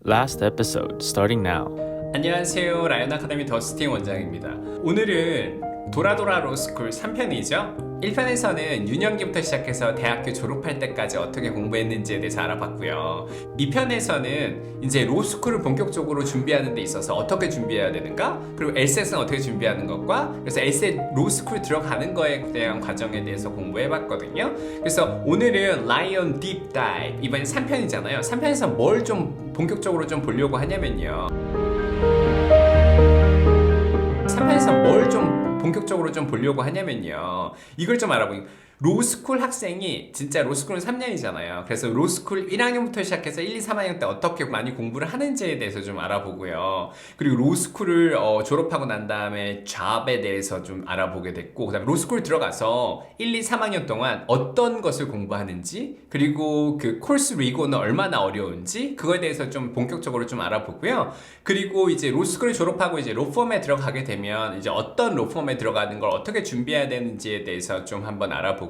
Last episode, starting now. 안녕하세요. 라이언 아카데미 더스팅 원장입니다. 오늘은 도라도라 로스쿨 3편이죠. 1편에서는 유년기부터 시작해서 대학교 졸업할 때까지 어떻게 공부했는지에 대해서 알아봤고요. 2편에서는 이제 로스쿨을 본격적으로 준비하는 데 있어서 어떻게 준비해야 되는가, 그리고 LSAT은 어떻게 준비하는 것과, 그래서 LSAT 로스쿨 들어가는 거에 대한 과정에 대해서 공부해봤거든요. 그래서 오늘은 라이언 딥 다이브, 이번엔 3편이잖아요. 3편에서 뭘 좀 본격적으로 좀 보려고 하냐면요. 3편에서 뭘 좀 본격적으로 좀 보려고 하냐면요. 이걸 좀 알아보니 로스쿨 학생이 진짜 로스쿨은 3년이잖아요. 그래서 로스쿨 1학년부터 시작해서 1, 2, 3학년 때 어떻게 많이 공부를 하는지에 대해서 좀 알아보고요. 그리고 로스쿨을 졸업하고 난 다음에 잡에 대해서 좀 알아보게 됐고, 그 다음에 로스쿨 들어가서 1, 2, 3학년 동안 어떤 것을 공부하는지, 그리고 그 코스 리고는 얼마나 어려운지, 그거에 대해서 좀 본격적으로 좀 알아보고요. 그리고 이제 로스쿨을 졸업하고 이제 로펌에 들어가게 되면 이제 어떤 로펌에 들어가는 걸 어떻게 준비해야 되는지에 대해서 좀 한번 알아보고요.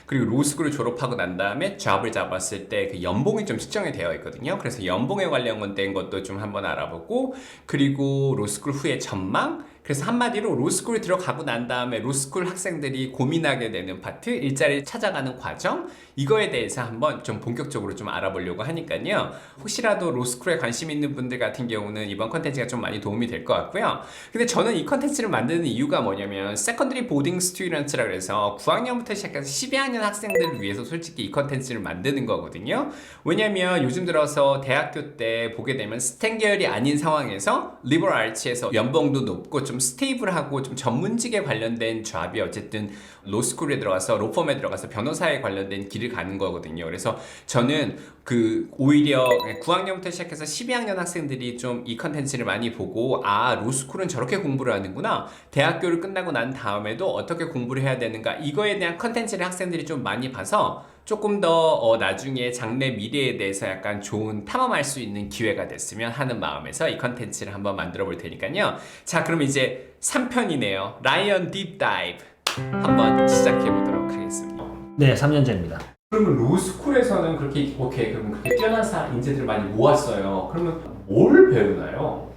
그리고 로스쿨을 졸업하고 난 다음에 잡을 잡았을 때 그 연봉이 좀 측정이 되어 있거든요. 그래서 연봉에 관련된 것도 좀 한번 알아보고, 그리고 로스쿨 후의 전망, 그래서 한마디로 로스쿨에 들어가고 난 다음에 로스쿨 학생들이 고민하게 되는 파트, 일자리를 찾아가는 과정, 이거에 대해서 한번 좀 본격적으로 좀 알아보려고 하니까요. 혹시라도 로스쿨에 관심 있는 분들 같은 경우는 이번 컨텐츠가 좀 많이 도움이 될 것 같고요. 근데 저는 이 컨텐츠를 만드는 이유가 뭐냐면 세컨더리 보딩 스튜던트라 그래서 9학년부터 시작해서 12학년 학생들을 위해서 솔직히 이 컨텐츠를 만드는 거거든요. 왜냐면 요즘 들어서 대학교 때 보게 되면 스템 계열이 아닌 상황에서 리버럴 아츠에서 연봉도 높고 좀 스테이블하고 좀 전문직에 관련된 잡이 어쨌든 로스쿨에 들어가서 로펌에 들어가서 변호사에 관련된 길을 가는 거거든요. 그래서 저는 그 오히려 9학년부터 시작해서 12학년 학생들이 좀 이 컨텐츠를 많이 보고, 아, 로스쿨은 저렇게 공부를 하는구나, 대학교를 끝나고 난 다음에도 어떻게 공부를 해야 되는가, 이거에 대한 컨텐츠를 학생들이 좀 많이 봐서 조금 더 나중에 장래 미래에 대해서 약간 좋은 탐험할 수 있는 기회가 됐으면 하는 마음에서 이 컨텐츠를 한번 만들어 볼 테니까요. 자, 그럼 이제 3편이네요. 라이언 딥 다이브 한번 시작해 보도록 하겠습니다. 네, 3년제입니다. 그러면 로스쿨에서는 그렇게 그러면 그렇게 뛰어난 인재들을 많이 모았어요. 그러면 뭘 배우나요?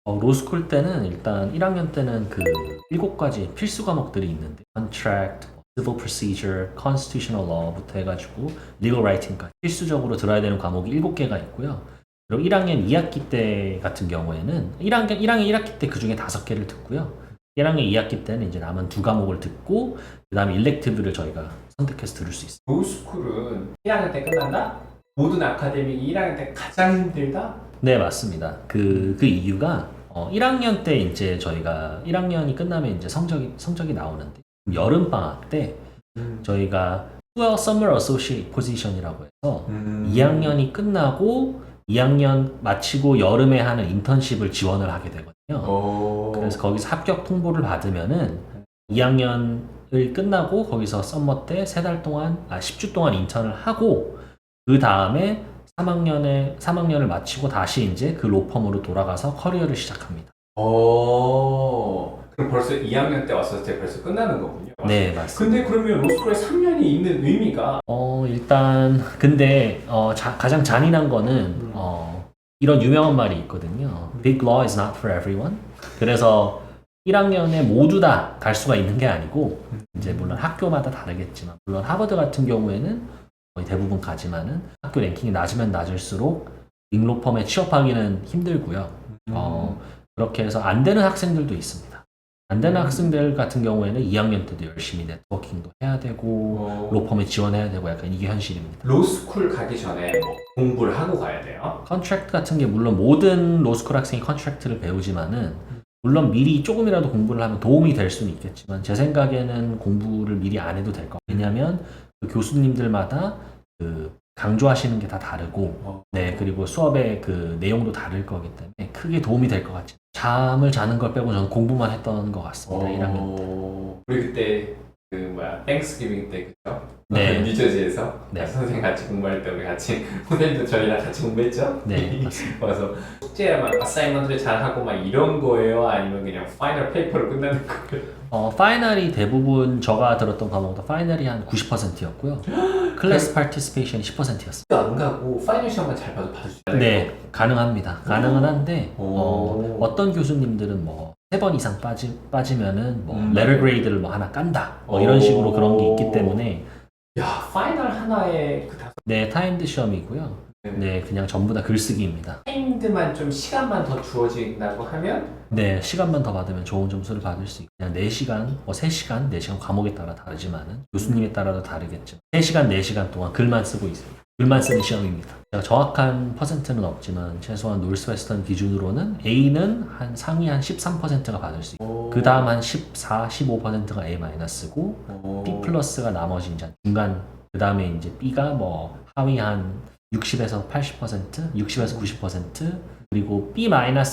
로스쿨 때는 일단 1학년 때는 그 7가지 필수 과목들이 있는데 Contract, Civil Procedure, Constitutional Law부터 해가지고 Legal Writing까지 필수적으로 들어야 되는 과목이 7개가 있고요. 그리고 1학년 2학기 때 같은 경우에는 1학년 1학기 때 그 중에 5개를 듣고요. 1학년 2학기 때는 이제 남은 2과목을 듣고 그 다음에 일렉티브를 저희가 선택해서 들을 수 있어요. 로스쿨은 1학년 때 끝난다? 모든 아카데믹이 1학년 때 가장 힘들다? 네, 맞습니다. 그 이유가 1학년 때 이제 저희가 1학년이 끝나면 이제 성적이 나오는데 여름 방학 때 저희가 Well Summer Associate Position이라고 해서 2학년이 끝나고 2학년 마치고 여름에 하는 인턴십을 지원을 하게 되거든요. 그래서 거기서 합격 통보를 받으면은 2학년을 끝나고 거기서 썸머 때 3달 동안 10주 동안 인턴을 하고 그 다음에 3학년을 마치고 다시 이제 그 로펌으로 돌아가서 커리어를 시작합니다. 그럼 벌써 2학년 때 왔을 때 벌써 끝나는 거군요. 네, 맞습니다. 근데 그러면 로스쿨에 3년이 있는 의미가 일단 근데 가장 잔인한 거는 이런 유명한 말이 있거든요. Big law is not for everyone. 그래서 1학년에 모두 다 갈 수가 있는 게 아니고 이제 물론 학교마다 다르겠지만 물론 하버드 같은 경우에는 거의 대부분 가지만은 학교 랭킹이 낮으면 낮을수록 빅로펌에 취업하기는 힘들고요. 그렇게 해서 안 되는 학생들도 있습니다. 안 되는 학생들 같은 경우에는 2학년 때도 열심히 네트워킹도 해야 되고 로펌에 지원해야 되고 약간 이게 현실입니다. 로스쿨 가기 전에 뭐 공부를 하고 가야 돼요? 컨트랙트 같은 게 물론 모든 로스쿨 학생이 컨트랙트를 배우지만은 물론 미리 조금이라도 공부를 하면 도움이 될 수는 있겠지만 제 생각에는 공부를 미리 안 해도 될 것 같아요. 왜냐하면 그 교수님들마다 그 강조하시는 게 다 다르고 네, 그리고 수업의 그 내용도 다를 거기 때문에 크게 도움이 될 것 같지 않아요. 잠을 자는 걸 빼고 저는 공부만 했던 것 같습니다. 1학년 때. 우리 그때 땡스기빙 때 그죠? 네. 뉴저지에서 네. 선생님 같이 공부할 때 우리 같이 호텔도 저희랑 같이 공부했죠? 네, 맞습니다. 그래서 숙제랑 아사이먼트를 잘 하고 막 이런 거예요? 아니면 그냥 파이널 페이퍼로 끝나는 거예요? 파이널이 대부분 제가 들었던 과목도 파이널이 한 90%였고요. 클래스 파티시페이션이 10%였어요. 안 가고 파이널 시험만 잘 봐도 받을 수 있나요? 네, 가능합니다. 가능은 한데 오. 어떤 교수님들은 뭐 3번 이상 빠지면은 뭐 음. 레터 그레이드를 뭐 하나 깐다. 뭐 이런 식으로 그런 게 있기 때문에 야, 파이널 하나에 그 다섯 네, 타임드 시험이고요. 네, 그냥 전부 다 글쓰기입니다. 타임드만 좀 시간만 더 주어진다고 하면 네, 시간만 더 받으면 좋은 점수를 받을 수 있고 그냥 4시간, 뭐 3시간, 4시간 과목에 따라 다르지만은 교수님에 따라도 다르겠죠. 3시간, 4시간 동안 글만 쓰고 있어요. 글만 쓰는 시험입니다. 제가 정확한 퍼센트는 없지만 최소한 노스웨스턴 기준으로는 A는 한 상위 한 13%가 받을 수 있고 그 다음 한 14, 15%가 A-고 B 플러스가 나머지 이제 중간 그 다음에 이제 B가 뭐 하위 한 60에서 80%, 60에서 90% 그리고 B-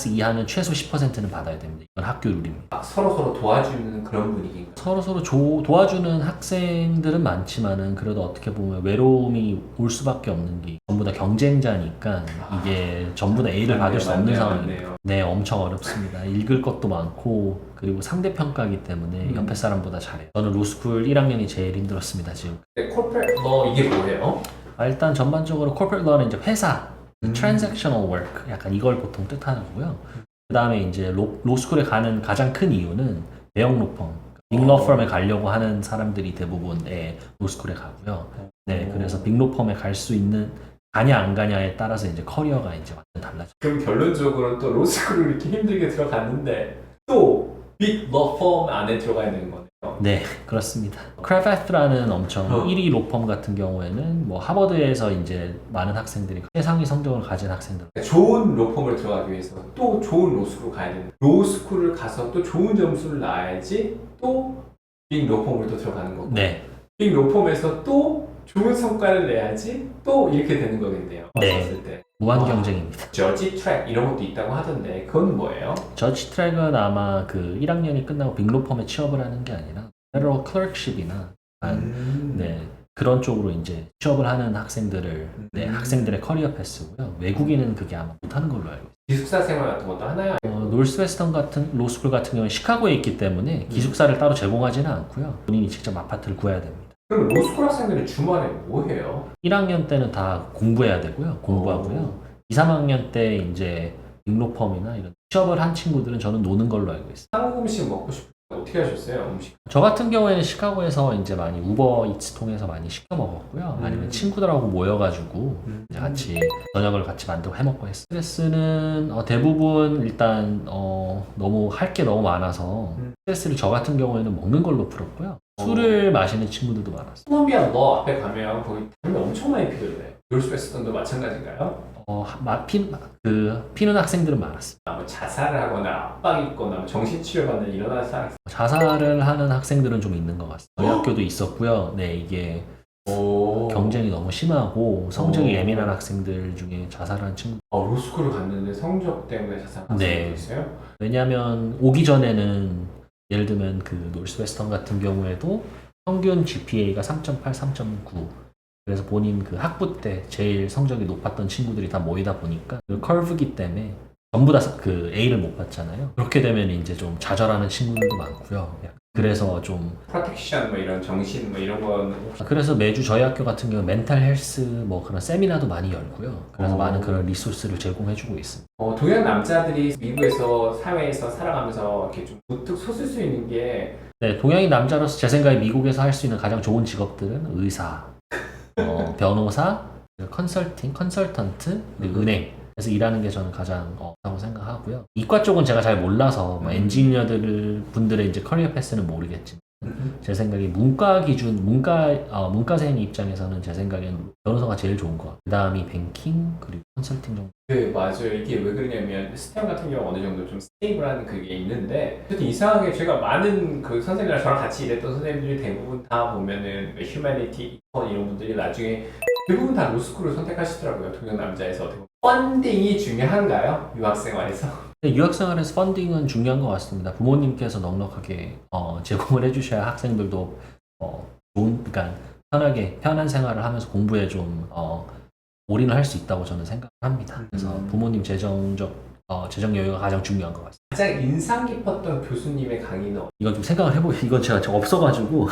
이하는 최소 10%는 받아야 됩니다. 이건 학교 룰입니다. 서로 도와주는 그런 분위기인가? 서로 도와주는 학생들은 많지만은 그래도 어떻게 보면 외로움이 올 수밖에 없는 게 전부 다 경쟁자니까 이게 전부 다 A를 받을 수 없는 상황입니다. 네, 엄청 어렵습니다. 읽을 것도 많고 그리고 상대평가이기 때문에 옆에 사람보다 잘해요. 저는 로스쿨 1학년이 제일 힘들었습니다, 지금. corporate law 이게 뭐예요? 일단 전반적으로 corporate law는 이제 회사, transactional work 약간 이걸 보통 뜻하는 거고요. 그 다음에 이제 로스쿨에 가는 가장 큰 이유는 대형 로펌, 빅로펌에 가려고 하는 사람들이 대부분의 로스쿨에 가고요. 네, 그래서 빅로펌에 갈 수 있는 가냐 안 가냐에 따라서 이제 커리어가 이제 완전 달라져. 그럼 결론적으로 또 로스쿨을 이렇게 힘들게 들어갔는데 또 빅 러펌 안에 들어가야 되는 거네요. 네, 그렇습니다. 크래바트라는 엄청 1위 로펌 같은 경우에는 뭐 하버드에서 이제 많은 학생들이 최상위 성적을 가진 학생들. 좋은 로펌을 들어가기 위해서 또 좋은 로스쿨을 가야 되는 로스쿨을 가서 또 좋은 점수를 낳아야지 또 빅 로펌으로 또 들어가는 거고 네, 빅 로펌에서 또 좋은 성과를 내야지 또 이렇게 되는 거겠네요. 네. 봤을 때. 무한 와. 경쟁입니다. 저지 트랙 이런 것도 있다고 하던데 그건 뭐예요? 저지 트랙은 아마 그 1학년이 끝나고 빅로펌에 취업을 하는 게 아니라 페더럴 클럭십이나 네, 그런 쪽으로 이제 취업을 하는 학생들을 네, 학생들의 커리어 패스고요. 외국인은 그게 아마 못하는 걸로 알고 있어요. 기숙사 생활 같은 것도 하나요? 노스웨스턴 같은 로스쿨 같은 경우는 시카고에 있기 때문에 기숙사를 따로 제공하지는 않고요. 본인이 직접 아파트를 구해야 됩니다. 그럼 로스쿨 학생들은 주말에 뭐 해요? 1학년 때는 다 공부해야 되고요. 공부하고요. 2, 3학년 때 이제 빅로펌이나 이런 취업을 한 친구들은 저는 노는 걸로 알고 있어요. 한국 음식 먹고 싶을 때 어떻게 하셨어요? 음식? 저 같은 경우에는 시카고에서 이제 많이 우버 이츠 통해서 많이 시켜 먹었고요. 아니면 친구들하고 모여가지고 이제 같이 저녁을 같이 만들고 해먹고 했어요. 스트레스는 대부분 일단 너무 할 게 너무 많아서 스트레스를 저 같은 경우에는 먹는 걸로 풀었고요. 술을 마시는 친구들도 많았어요. 콜롬비아 너 앞에 가면 거기 담배 엄청 많이 피던데 노스웨스턴도 마찬가지인가요? 피는 학생들은 많았어요. 뭐 자살을 하거나 압박 있거나 뭐 정신치료받는 이런 사람 자살을 하는 학생들은 좀 있는 것 같습니다. 저희 학교도 있었고요. 네, 이게 경쟁이 너무 심하고 성적이 예민한 학생들 중에 자살한 친구. 로스쿨을 갔는데 성적 때문에 자살한 네. 학생도 있어요? 왜냐하면 오기 전에는 예를 들면 그 노스웨스턴 같은 경우에도 평균 GPA가 3.8, 3.9. 그래서 본인 그 학부 때 제일 성적이 높았던 친구들이 다 모이다 보니까 그 커브기 때문에 전부 다 그 A를 못 받잖아요. 그렇게 되면 이제 좀 좌절하는 친구들도 많고요. 그래서 좀 프로텍션 뭐 이런 정신 뭐 이런 거는 그래서 매주 저희 학교 같은 경우 멘탈 헬스 뭐 그런 세미나도 많이 열고요. 그래서 많은 그런 리소스를 제공해주고 있습니다. 동양 남자들이 미국에서 사회에서 살아가면서 이렇게 좀 우뚝 솟을 수 있는 게 네, 동양인 남자로서 제 생각에 미국에서 할 수 있는 가장 좋은 직업들은 의사, 변호사, 컨설턴트, 그리고 은행. 그래서 일하는 게 저는 가장 좋다고 생각하고요. 이과 쪽은 제가 잘 몰라서 뭐 엔지니어들 분들의 이제 커리어 패스는 모르겠지만 제 생각에 문과생 입장에서는 제 생각엔 변호사가 제일 좋은 것 같아요. 그 다음이 뱅킹 그리고 컨설팅 정도. 네, 맞아요. 이게 왜 그러냐면 스템 같은 경우 어느 정도 좀 스테이블한 그게 있는데 어쨌든 이상하게 제가 많은 그 선생님이랑 저랑 같이 일했던 선생님들이 대부분 다 보면은 휴머니티, 이콘 이런 분들이 나중에 대부분 다 로스쿨을 선택하시더라고요. 동양 남자에서. 펀딩이 중요한가요? 유학생활에서? 유학생활에서 펀딩은 중요한 것 같습니다. 부모님께서 넉넉하게 제공을 해주셔야 학생들도 그러니까 편한 생활을 하면서 공부에 좀 올인을 할 수 있다고 저는 생각합니다. 그래서 부모님 재정 여유가 가장 중요한 것 같습니다. 가장 인상 깊었던 교수님의 강의는 이건 좀 생각을 해보고 이건 제가 없어가지고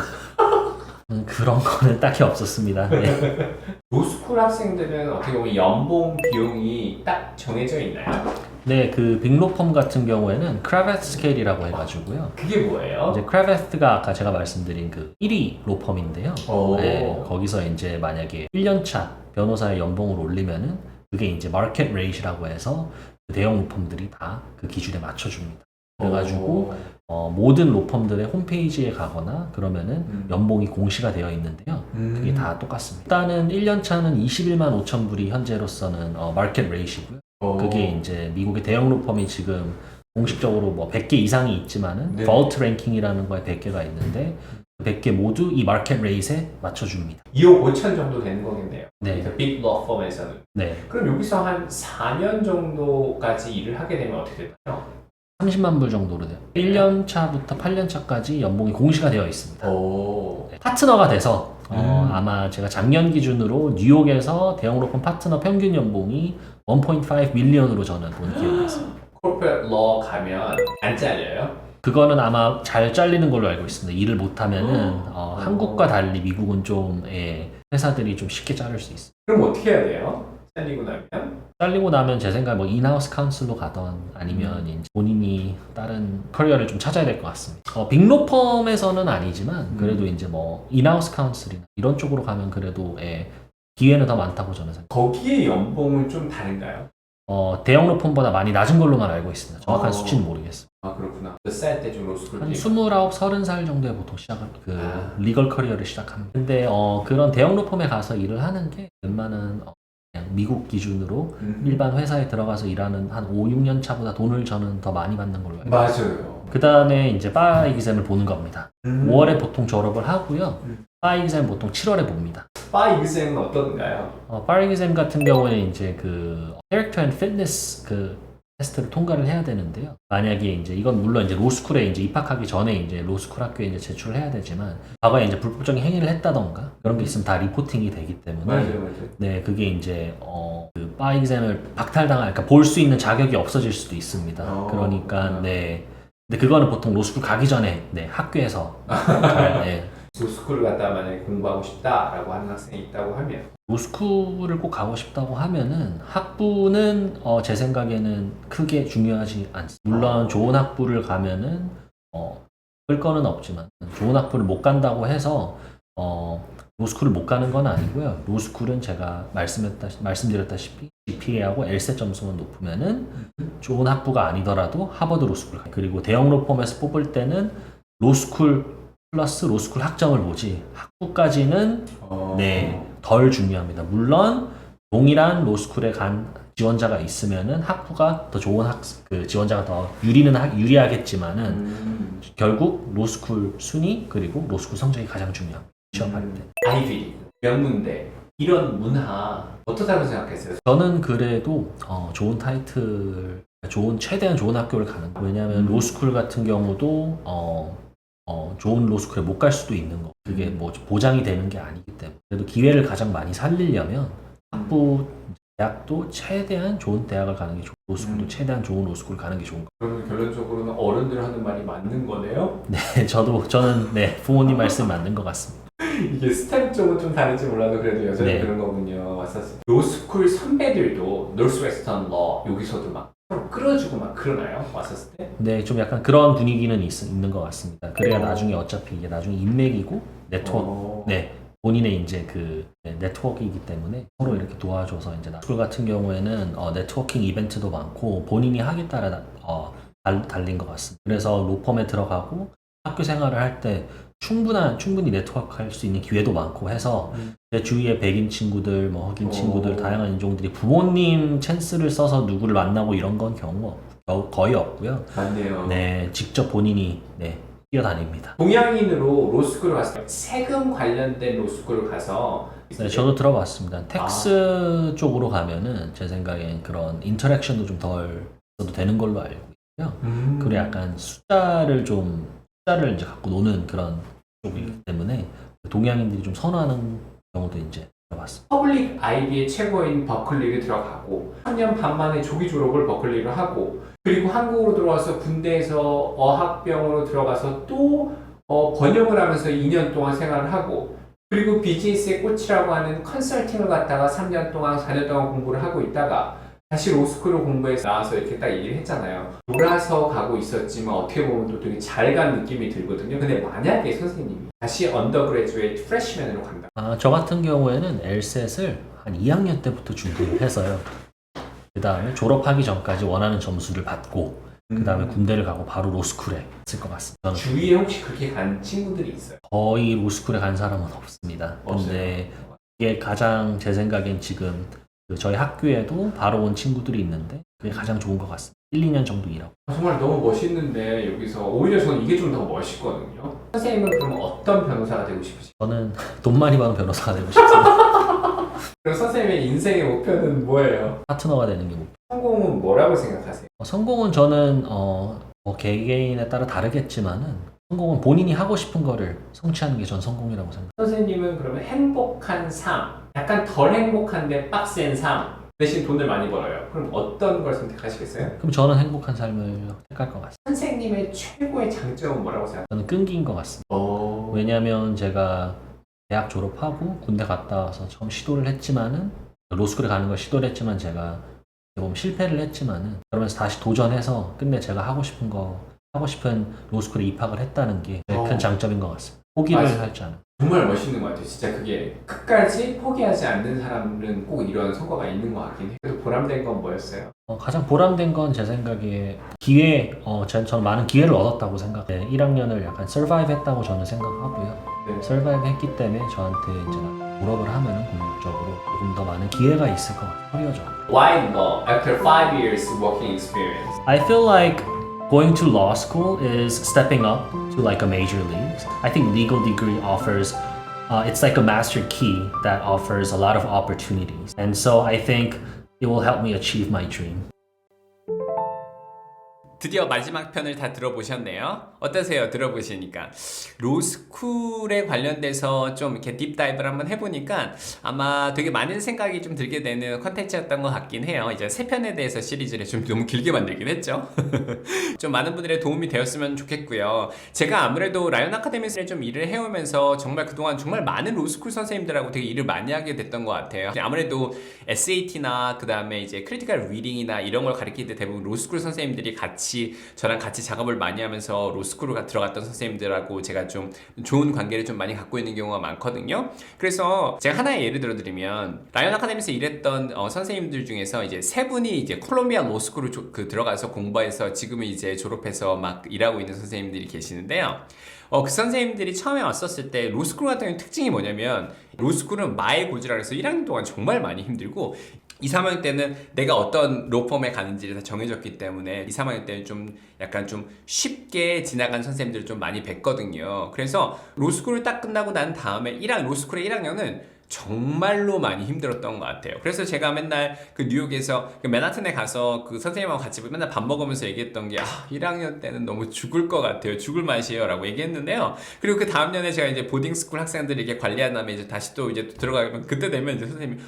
그런 거는 딱히 없었습니다. 네. 로스쿨 학생들은 어떻게 보면 연봉 비용이 딱 정해져 있나요? 네, 그 빅로펌 같은 경우에는 크라베트 스케일이라고 해가지고요. 그게 뭐예요? 이제 크라베트가 아까 제가 말씀드린 그 1위 로펌인데요. 오. 네, 거기서 이제 만약에 1년차 변호사의 연봉을 올리면은 그게 이제 마켓 레이트라고 해서 그 대형 로펌들이 다 그 기준에 맞춰줍니다. 그래가지고 모든 로펌들의 홈페이지에 가거나 그러면은 연봉이 공시가 되어 있는데요. 그게 다 똑같습니다. 일단은 1년차는 21만 5천 불이 현재로서는 마켓 레이트이고요. 그게 이제 미국의 대형 로펌이 지금 공식적으로 뭐 100개 이상이 있지만은 네. 볼트 랭킹이라는 거에 100개가 있는데 100개 모두 이 마켓 레이트에 맞춰줍니다. 2억 5천 정도 되는 거겠네요. 네. 빅 러펌에서는. 네. 그럼 여기서 한 4년 정도까지 일을 하게 되면 어떻게 되나요? 30만 불 정도로 돼요. 1년 차부터 8년 차까지 연봉이 공시가 되어 있습니다. 오. 파트너가 돼서 아마 제가 작년 기준으로 뉴욕에서 대형 로펌 파트너 평균 연봉이 1.5 밀리언으로 저는 본 기억이 있습니다. 코퍼레이트 러 가면 안 잘려요? 그거는 아마 잘 잘리는 걸로 알고 있습니다. 일을 못하면은 한국과 달리 미국은 좀 회사들이 좀 쉽게 자를 수 있어요. 그럼 어떻게 해야 돼요? 잘리고 나면? 잘리고 나면 제 생각에 뭐 인하우스 카운슬로 가던 아니면 이제 본인이 다른 커리어를 좀 찾아야 될 것 같습니다. 빅로펌에서는 아니지만 그래도 이제 뭐 인하우스 카운슬이나 이런 쪽으로 가면 그래도 기회는 더 많다고 저는 생각합니다. 거기에 연봉은 좀 다른가요? 대형 로펌보다 많이 낮은 걸로만 알고 있습니다. 정확한 어. 수치는 모르겠어요. 아 그렇구나. 몇 살 때 좀 로스쿨? 한 29, 30살 정도에 보통 시작을 리걸 커리어를 시작합니다. 근데 그런 대형 로펌에 가서 일을 하는 게 웬만한 그냥 미국 기준으로 일반 회사에 들어가서 일하는 한 5, 6년 차보다 돈을 저는 더 많이 받는 걸로 알고 있어요. 맞아요. 그 다음에 이제 바 이기셈을 보는 겁니다. 5월에 보통 졸업을 하고요. 음. 바 이기셈 보통 7월에 봅니다. 바 이그셈은 어떤가요? 바 이기셈 같은 경우에는 이제 그 캐릭터 앤 피트니스 그 테스트를 통과를 해야 되는데요. 만약에 이제 이건 물론 이제 로스쿨에 이제 입학하기 전에 이제 로스쿨 학교에 이제 제출을 해야 되지만 과거에 이제 불법적인 행위를 했다던가 그런 게 있으면 다 리포팅이 되기 때문에 맞아요. 네 그게 이제 그 바 이기셈을 박탈당할 그러니까 볼 수 있는 자격이 없어질 수도 있습니다. 그러니까 네 근데 그거는 보통 로스쿨 가기 전에 네 학교에서 잘 로스쿨을 갔다 만약에 공부하고 싶다라고 하는 학생이 있다고 하면 로스쿨을 꼭 가고 싶다고 하면은 학부는 제 생각에는 크게 중요하지 않습니다. 물론 좋은 학부를 가면은 끌 거는 없지만 좋은 학부를 못 간다고 해서 로스쿨을 못 가는 건 아니고요. 로스쿨은 제가 말씀드렸다시피 GPA하고 LSAT 점수만 높으면은 좋은 학부가 아니더라도 하버드 로스쿨 가요. 그리고 대형 로펌에서 뽑을 때는 로스쿨 플러스 로스쿨 학점을 보지 학부까지는 덜 중요합니다. 물론 동일한 로스쿨에 간 지원자가 있으면은 학부가 더 좋은 그 지원자가 더 유리하겠지만은 결국 로스쿨 순위 그리고 로스쿨 성적이 가장 중요합니다. 취업할 때. 아이비, 명문대 이런 문화 어떻다고 생각했어요? 저는 그래도 좋은 타이틀, 최대한 좋은 학교를 가는 거예요. 왜냐하면 로스쿨 같은 경우도 좋은 로스쿨에 못 갈 수도 있는 거. 그게 뭐 보장이 되는 게 아니기 때문에. 그래도 기회를 가장 많이 살리려면 학부 대학도 최대한 좋은 대학을 가는 게 좋고 로스쿨도 최대한 좋은 로스쿨을 가는 게 좋은 거. 그러면 결론적으로는 어른들 하는 말이 맞는 거네요? 네, 저는 부모님 말씀 맞는 것 같습니다. 이게 스텝 쪽은 좀 다른지 몰라도 그래도 여전히 네. 그런 거군요. 왔었어요. 로스쿨 선배들도 노스웨스턴 러 여기서도 막 서로 끌어주고 막 그러나요? 왔었을 때? 네, 좀 약간 그런 분위기는 있는 것 같습니다. 그래야 나중에 어차피 이게 나중에 인맥이고 네트워크, 본인의 이제 그 네트워크이기 때문에 서로 이렇게 도와줘서 이제 스쿨 같은 경우에는 네트워킹 이벤트도 많고 본인이 하기 따라 달린 것 같습니다. 그래서 로펌에 들어가고 학교 생활을 할 때 충분히 네트워크 할 수 있는 기회도 많고 해서 제 주위에 백인 친구들, 뭐 흑인 친구들, 다양한 인종들이 부모님 찬스를 써서 누구를 만나고 이런 건 거의 없고요. 맞네요. 네, 직접 본인이 뛰어다닙니다. 동양인으로 로스쿨을 갔을 때 세금 관련된 로스쿨을 가서 네, 저도 들어봤습니다. 텍스 쪽으로 가면은 제 생각엔 그런 인터랙션도 좀 덜 써도 되는 걸로 알고 있고요. 그리고 약간 숫자를 이제 갖고 노는 그런 쪽이기 때문에 동양인들이 좀 선호하는 경우도 이제 들어봤습니다. 퍼블릭 아이비의 최고인 버클리를 들어가고 3년 반 만에 조기 졸업을 버클리를 하고 그리고 한국으로 들어와서 군대에서 어학병으로 들어가서 또 번역을 하면서 2년 동안 생활을 하고 그리고 비즈니스의 꽃이라고 하는 컨설팅을 갖다가 3년 동안 4년 동안 공부를 하고 있다가 다시 로스쿨을 공부해서 나와서 이렇게 딱 얘기를 했잖아요. 돌아서 가고 있었지만 어떻게 보면 또 되게 잘 간 느낌이 들거든요. 근데 만약에 선생님이 다시 언더그래주에이트 프레시맨으로 간다. 저 같은 경우에는 LSAT을 한 2학년 때부터 준비를 해서요. 그 다음에 졸업하기 전까지 원하는 점수를 받고 그 다음에 군대를 가고 바로 로스쿨에 있을 것 같습니다. 저는 주위에 혹시 그렇게 간 친구들이 있어요? 거의 로스쿨에 간 사람은 없습니다. 근데 이게 가장 제 생각엔 지금 저희 학교에도 바로 온 친구들이 있는데 그게 가장 좋은 것 같습니다. 1, 2년 정도 일하고. 정말 너무 멋있는데 여기서 오히려 저는 이게 좀 더 멋있거든요. 선생님은 그럼 어떤 변호사가 되고 싶으세요? 저는 돈 많이 버는 변호사가 되고 싶습니다. 그럼 선생님의 인생의 목표는 뭐예요? 파트너가 되는 게 목표. 성공은 뭐라고 생각하세요? 성공은 저는 개개인에 따라 다르겠지만은 성공은 본인이 하고 싶은 거를 성취하는 게 전 성공이라고 생각합니다. 선생님은 그러면 행복한 삶, 약간 덜 행복한데 빡센 삶 대신 돈을 많이 벌어요. 그럼 어떤 걸 선택하시겠어요? 그럼 저는 행복한 삶을 택할 것 같습니다. 선생님의 최고의 장점은 뭐라고 생각하세요? 저는 끈기인 것 같습니다. 왜냐하면 제가 대학 졸업하고 군대 갔다 와서 처음 시도를 했지만은 로스쿨에 가는 걸 시도를 했지만 제가 보면 실패를 했지만은 그러면서 다시 도전해서 끝내 제가 하고 싶은 로스쿨에 입학을 했다는 게 큰 장점인 것 같습니다. 포기를 맞아. 하지 않아요. 정말 멋있는 것 같아요. 진짜 그게 끝까지 포기하지 않는 사람은 꼭 이런 성과가 있는 것 같긴 해요. 그래도 보람된 건 뭐였어요? 가장 보람된 건 제 생각에 저는 많은 기회를 얻었다고 생각해요. 1학년을 약간 survive 했다고 저는 생각하고요. 네. survive 했기 때문에 저한테 이제 졸업을 하면은 본격적으로 조금 더 많은 기회가 있을 것 같아요. 커리어적으로. Why law after 5 years working experience? I feel like going to law school is stepping up to like a major league. I think legal degree offers it's like a master key that offers a lot of opportunities. And so I think it will help me achieve my dream. 드디어 마지막 편을 다 들어보셨네요. 어떠세요? 들어보시니까 로스쿨에 관련돼서 좀 이렇게 딥다이브를 한번 해보니까 아마 되게 많은 생각이 좀 들게 되는 컨텐츠였던 것 같긴 해요. 이제 3편에 대해서 시리즈를 좀 너무 길게 만들긴 했죠. 좀 많은 분들의 도움이 되었으면 좋겠고요. 제가 아무래도 라이언 아카데미에서 좀 일을 해오면서 정말 그동안 정말 많은 로스쿨 선생님들하고 되게 일을 많이 하게 됐던 것 같아요. 아무래도 SAT나 그 다음에 이제 크리티컬 리딩이나 이런 걸 가르칠 때 대부분 로스쿨 선생님들이 저랑 같이 작업을 많이 하면서 로스쿨을 들어갔던 선생님들하고 제가 좀 좋은 관계를 좀 많이 갖고 있는 경우가 많거든요. 그래서 제가 하나의 예를 들어드리면 라이언 아카데미에서 일했던 선생님들 중에서 이제 3분이 이제 콜롬비아 로스쿨을 들어가서 공부해서 지금은 이제 졸업해서 막 일하고 있는 선생님들이 계시는데요. 그 선생님들이 처음에 왔었을 때 로스쿨 같은 경우는 특징이 뭐냐면 로스쿨은 마의 고지라 해서 1학년 동안 정말 많이 힘들고 2, 3학년 때는 내가 어떤 로펌에 가는지를 다 정해졌기 때문에 2, 3학년 때는 좀 약간 좀 쉽게 지나간 선생님들을 좀 많이 뵀거든요. 그래서 로스쿨을 딱 끝나고 난 다음에 로스쿨의 1학년은 정말로 많이 힘들었던 것 같아요. 그래서 제가 맨날 그 뉴욕에서 그 맨하튼에 가서 그 선생님하고 같이 맨날 밥 먹으면서 얘기했던 게 1학년 때는 너무 죽을 것 같아요. 죽을 맛이에요. 라고 얘기했는데요. 그리고 그 다음 년에 제가 이제 보딩스쿨 학생들 이렇게 관리한 다음에 이제 다시 또 이제 들어가면 그때 되면 이제 선생님이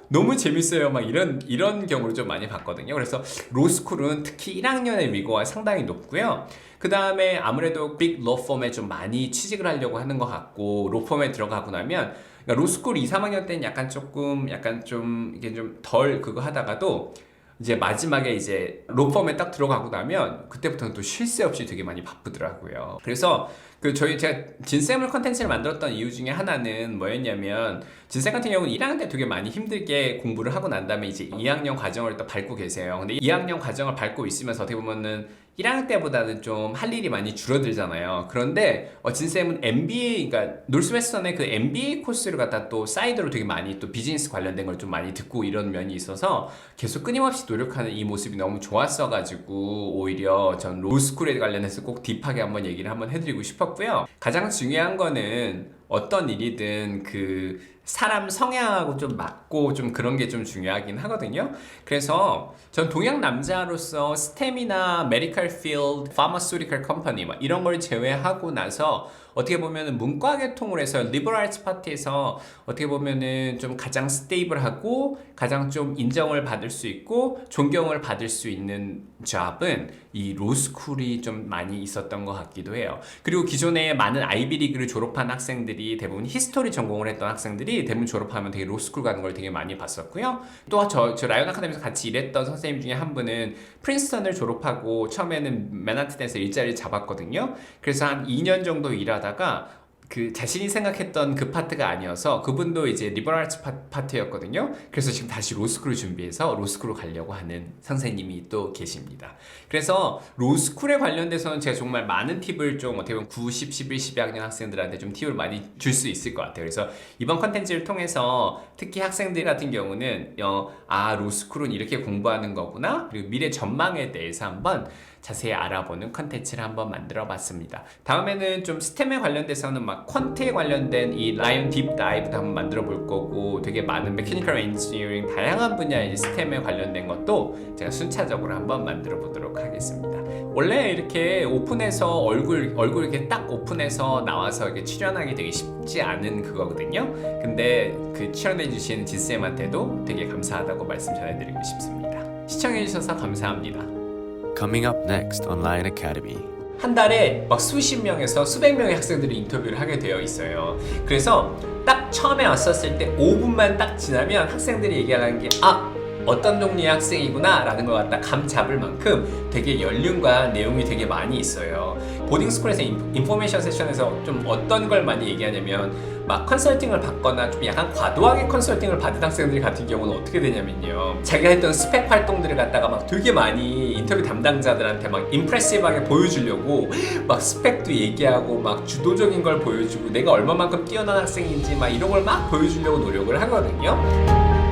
너무 재밌어요. 막 이런 경우를 좀 많이 봤거든요. 그래서 로스쿨은 특히 1학년의 위고가 상당히 높고요. 그 다음에 아무래도 빅 로펌에 좀 많이 취직을 하려고 하는 것 같고 로펌에 들어가고 나면 그러니까 로스쿨 2, 3학년 때는 약간 좀 이게 좀 덜 그거 하다가도 이제 마지막에 이제 로펌에 딱 들어가고 나면 그때부터는 또 쉴 새 없이 되게 많이 바쁘더라고요. 그래서 제가 진쌤을 컨텐츠를 만들었던 이유 중에 하나는 뭐였냐면 진쌤 같은 경우는 1학년 때 되게 많이 힘들게 공부를 하고 난 다음에 이제 2학년 과정을 또 밟고 계세요. 근데 2학년 과정을 밟고 있으면서 어떻게 보면은 1학년 때보다는 좀 할 일이 많이 줄어들잖아요. 그런데 진쌤은 MBA, 그러니까 놀스웨스턴의 그 MBA 코스를 갖다 또 사이드로 되게 많이 또 비즈니스 관련된 걸 좀 많이 듣고 이런 면이 있어서 계속 끊임없이 노력하는 이 모습이 너무 좋았어가지고 오히려 전 로스쿨에 관련해서 꼭 딥하게 한번 얘기를 한번 해드리고 싶었고요. 가장 중요한 거는 어떤 일이든 사람 성향하고 좀 맞고 좀 그런 게 좀 중요하긴 하거든요. 그래서 전 동양 남자로서 스템이나 메디컬 필드, 파마스유티컬 컴퍼니 막 이런 걸 제외하고 나서 어떻게 보면은 문과 계통으로 해서 리버럴 아츠 파티에서 어떻게 보면은 좀 가장 스테이블하고 가장 좀 인정을 받을 수 있고 존경을 받을 수 있는 잡은 이 로스쿨이 좀 많이 있었던 것 같기도 해요. 그리고 기존에 많은 아이비리그를 졸업한 학생들이 대부분 히스토리 전공을 했던 학생들이 대부분 졸업하면 되게 로스쿨 가는 걸 되게 많이 봤었고요. 또 저 라이언 아카데미에서 같이 일했던 선생님 중에 한 분은 프린스턴을 졸업하고 처음에는 맨하튼에서 일자리를 잡았거든요. 그래서 한 2년 정도 일하다가 그 자신이 생각했던 그 파트가 아니어서 그분도 이제 리버럴 아츠 파트였거든요. 그래서 지금 다시 로스쿨을 준비해서 로스쿨로 가려고 하는 선생님이 또 계십니다. 그래서 로스쿨에 관련돼서는 제가 정말 많은 팁을 좀 어떻게 보면 9, 10, 11, 12학년 학생들한테 좀 팁을 많이 줄 수 있을 것 같아요. 그래서 이번 컨텐츠를 통해서 특히 학생들 같은 경우는 로스쿨은 이렇게 공부하는 거구나, 그리고 미래 전망에 대해서 한번 자세히 알아보는 컨텐츠를 한번 만들어 봤습니다. 다음에는 좀 스템에 관련돼서는 막 퀀트에 관련된 이 라이언 딥 다이브도 한번 만들어 볼 거고, 되게 많은 메커니컬 엔지니어링 다양한 분야의 스템에 관련된 것도 제가 순차적으로 한번 만들어 보도록 하겠습니다. 원래 이렇게 오픈해서 얼굴 이렇게 딱 오픈해서 나와서 이렇게 출연하기 되게 쉽지 않은 그거거든요. 근데 그 출연해 주신 진쌤한테도 되게 감사하다고 말씀 전해드리고 싶습니다. 시청해 주셔서 감사합니다. Coming up next on Lion Academy. 한 달에 막 수십 명에서 수백 명의 학생들이 인터뷰를 하게 되어 있어요. 그래서 딱 처음에 왔었을 때 5분만 딱 지나면 학생들이 얘기하는 게 어떤 종류의 학생이구나 라는 걸 갖다 감 잡을 만큼 되게 연륜과 내용이 되게 많이 있어요. 보딩스쿨에서 인포메이션 세션에서 좀 어떤 걸 많이 얘기하냐면 막 컨설팅을 받거나 좀 약간 과도하게 컨설팅을 받은 학생들 같은 경우는 어떻게 되냐면요, 자기가 했던 스펙 활동들을 갖다가 막 되게 많이 인터뷰 담당자들한테 막 임프레시브하게 보여주려고 막 스펙도 얘기하고 막 주도적인 걸 보여주고 내가 얼마만큼 뛰어난 학생인지 막 이런 걸 막 보여주려고 노력을 하거든요.